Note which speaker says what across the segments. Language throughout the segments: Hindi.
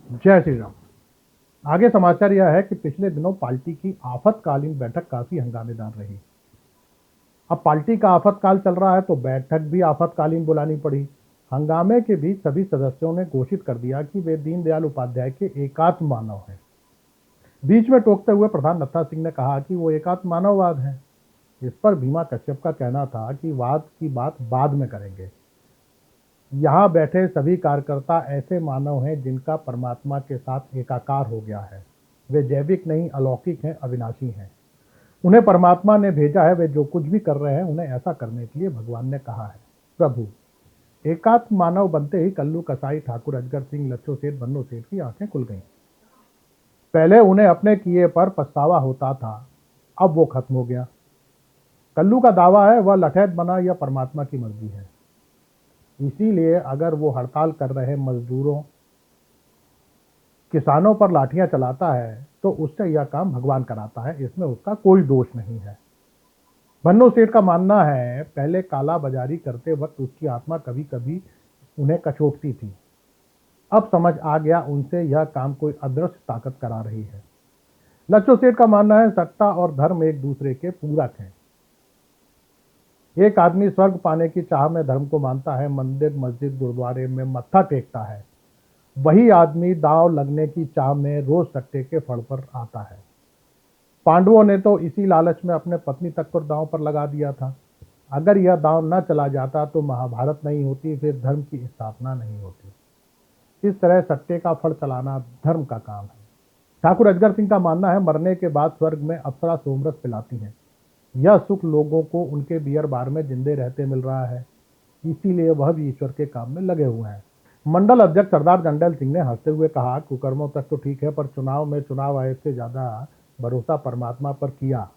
Speaker 1: जय श्री राम। आगे समाचार यह है कि पिछले दिनों पार्टी की आपातकालीन बैठक काफी हंगामेदार रही। अब पार्टी का आपातकाल चल रहा है तो बैठक भी आपातकालीन बुलानी पड़ी। हंगामे के बीच सभी सदस्यों ने घोषित कर दिया कि वे दीनदयाल उपाध्याय के एकात्म मानव हैं। बीच में टोकते हुए प्रधान नत्था सिंह ने कहा कि वो एकात्म मानववाद है। इस पर भीमा कश्यप का कहना था कि वाद की बात बाद में करेंगे। यहाँ बैठे सभी कार्यकर्ता ऐसे मानव हैं जिनका परमात्मा के साथ एकाकार हो गया है। वे जैविक नहीं, अलौकिक हैं, अविनाशी हैं। उन्हें परमात्मा ने भेजा है। वे जो कुछ भी कर रहे हैं उन्हें ऐसा करने के लिए भगवान ने कहा है। प्रभु एकात्म मानव बनते ही कल्लू कसाई, ठाकुर अजगर सिंह, लच्छो सेठ, बन्नो सेठ की आंखें खुल गईं। पहले उन्हें अपने किए पर पछतावा होता था, अब वो खत्म हो गया। कल्लू का दावा है वह लठैत बना यह परमात्मा की मर्जी है। इसीलिए अगर वो हड़ताल कर रहे मजदूरों, किसानों पर लाठियां चलाता है तो उससे यह काम भगवान कराता है, इसमें उसका कोई दोष नहीं है। बन्नो सेठ का मानना है पहले काला बाजारी करते वक्त उसकी आत्मा कभी कभी उन्हें कचोटती थी। अब समझ आ गया उनसे यह काम कोई अदृश्य ताकत करा रही है। लच्छो सेठ का मानना है सत्ता और धर्म एक दूसरे के पूरक हैं। एक आदमी स्वर्ग पाने की चाह में धर्म को मानता है, मंदिर, मस्जिद, गुरुद्वारे में मत्था टेकता है। वही आदमी दांव लगने की चाह में रोज सट्टे के फड़ पर आता है। पांडवों ने तो इसी लालच में अपने पत्नी तक पर दांव पर लगा दिया था। अगर यह दांव न चला जाता तो महाभारत नहीं होती, फिर धर्म की स्थापना नहीं होती। इस तरह सट्टे का फड़ चलाना धर्म का काम है। ठाकुर अजगर सिंह का मानना है मरने के बाद स्वर्ग में अप्सरा सोमरस पिलाती हैं। यह सुख लोगों को उनके बियर बार में जिंदे रहते मिल रहा है, इसीलिए वह भी ईश्वर के काम में लगे हुए हैं। मंडल अध्यक्ष सरदार जंडेल सिंह ने हंसते हुए कहा, कुकर्मों तक तो ठीक है, पर चुनाव में चुनाव आयोग से ज्यादा भरोसा परमात्मा पर किया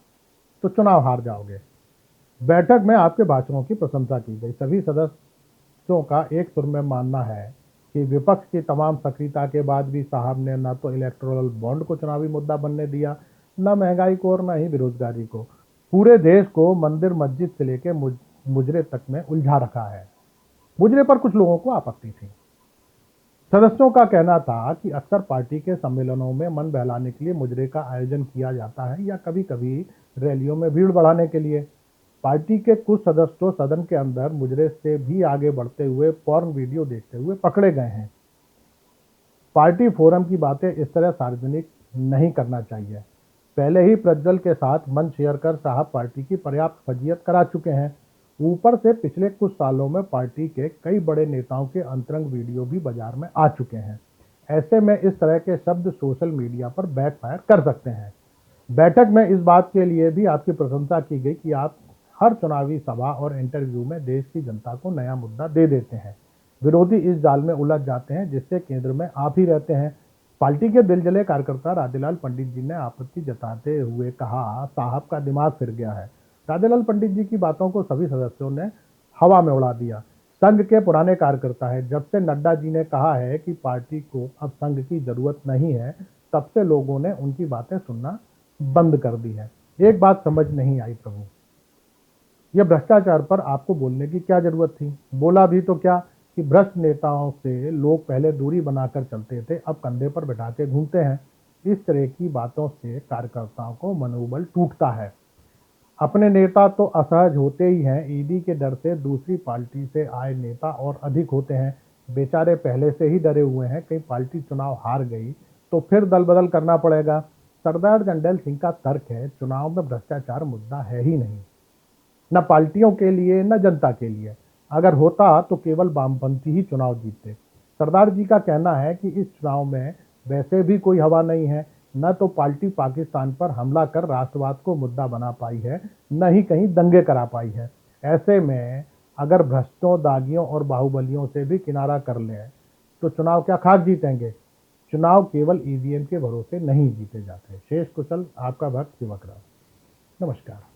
Speaker 1: तो चुनाव हार जाओगे। बैठक में आपके भाषणों की प्रशंसा की गई। सभी सदस्यों का एक सुर में मानना है कि विपक्ष की तमाम सक्रियता के बाद भी साहब ने न तो इलेक्टोरल बॉन्ड को चुनावी मुद्दा बनने दिया, न महंगाई को और न ही बेरोजगारी को। पूरे देश को मंदिर मस्जिद से लेकर मुजरे तक में उलझा रखा है। मुजरे पर कुछ लोगों को आपत्ति थी। सदस्यों का कहना था कि अक्सर पार्टी के सम्मेलनों में मन बहलाने के लिए मुजरे का आयोजन किया जाता है या कभी कभी रैलियों में भीड़ बढ़ाने के लिए। पार्टी के कुछ सदस्य तो सदन के अंदर मुजरे से भी आगे बढ़ते हुए पॉर्न वीडियो देखते हुए पकड़े गए हैं। पार्टी फोरम की बातें इस तरह सार्वजनिक नहीं करना चाहिए। पहले ही प्रज्वल के साथ मंच शेयर कर साहब पार्टी की पर्याप्त फजीयत करा चुके हैं। ऊपर से पिछले कुछ सालों में पार्टी के कई बड़े नेताओं के अंतरंग वीडियो भी बाजार में आ चुके हैं। ऐसे में इस तरह के शब्द सोशल मीडिया पर बैकफायर कर सकते हैं। बैठक में इस बात के लिए भी आपकी प्रशंसा की गई कि आप हर चुनावी सभा और इंटरव्यू में देश की जनता को नया मुद्दा दे देते हैं। विरोधी इस जाल में उलझ जाते हैं जिससे केंद्र में आप ही रहते हैं। पार्टी के दिलजले कार्यकर्ता राधेलाल पंडित जी ने आपत्ति जताते हुए कहा, साहब का दिमाग फिर गया है। राधेलाल पंडित जी की बातों को सभी सदस्यों ने हवा में उड़ा दिया। संघ के पुराने कार्यकर्ता है। जब से नड्डा जी ने कहा है कि पार्टी को अब संघ की जरूरत नहीं है, तब से लोगों ने उनकी बातें सुनना बंद कर दी है। एक बात समझ नहीं आई प्रभु, यह भ्रष्टाचार पर आपको बोलने की क्या जरूरत थी? बोला भी तो क्या कि भ्रष्ट नेताओं से लोग पहले दूरी बनाकर चलते थे, अब कंधे पर बैठा के घूमते हैं। इस तरह की बातों से कार्यकर्ताओं को मनोबल टूटता है। अपने नेता तो असहज होते ही हैं, ईडी के डर से दूसरी पार्टी से आए नेता और अधिक होते हैं। बेचारे पहले से ही डरे हुए हैं, कहीं पार्टी चुनाव हार गई तो फिर दल बदल करना पड़ेगा। सरदार जंडेल सिंह का तर्क है, चुनाव में भ्रष्टाचार मुद्दा है ही नहीं, न पार्टियों के लिए न जनता के लिए। अगर होता तो केवल वामपंथी ही चुनाव जीतते। सरदार जी का कहना है कि इस चुनाव में वैसे भी कोई हवा नहीं है। न तो पार्टी पाकिस्तान पर हमला कर राष्ट्रवाद को मुद्दा बना पाई है, न ही कहीं दंगे करा पाई है। ऐसे में अगर भ्रष्टों, दागियों और बाहुबलियों से भी किनारा कर ले तो चुनाव क्या खाक जीतेंगे? चुनाव केवल ईवीएम के भरोसे नहीं जीते जाते। शेष कुशल आपका भक्त शिवक राव। नमस्कार।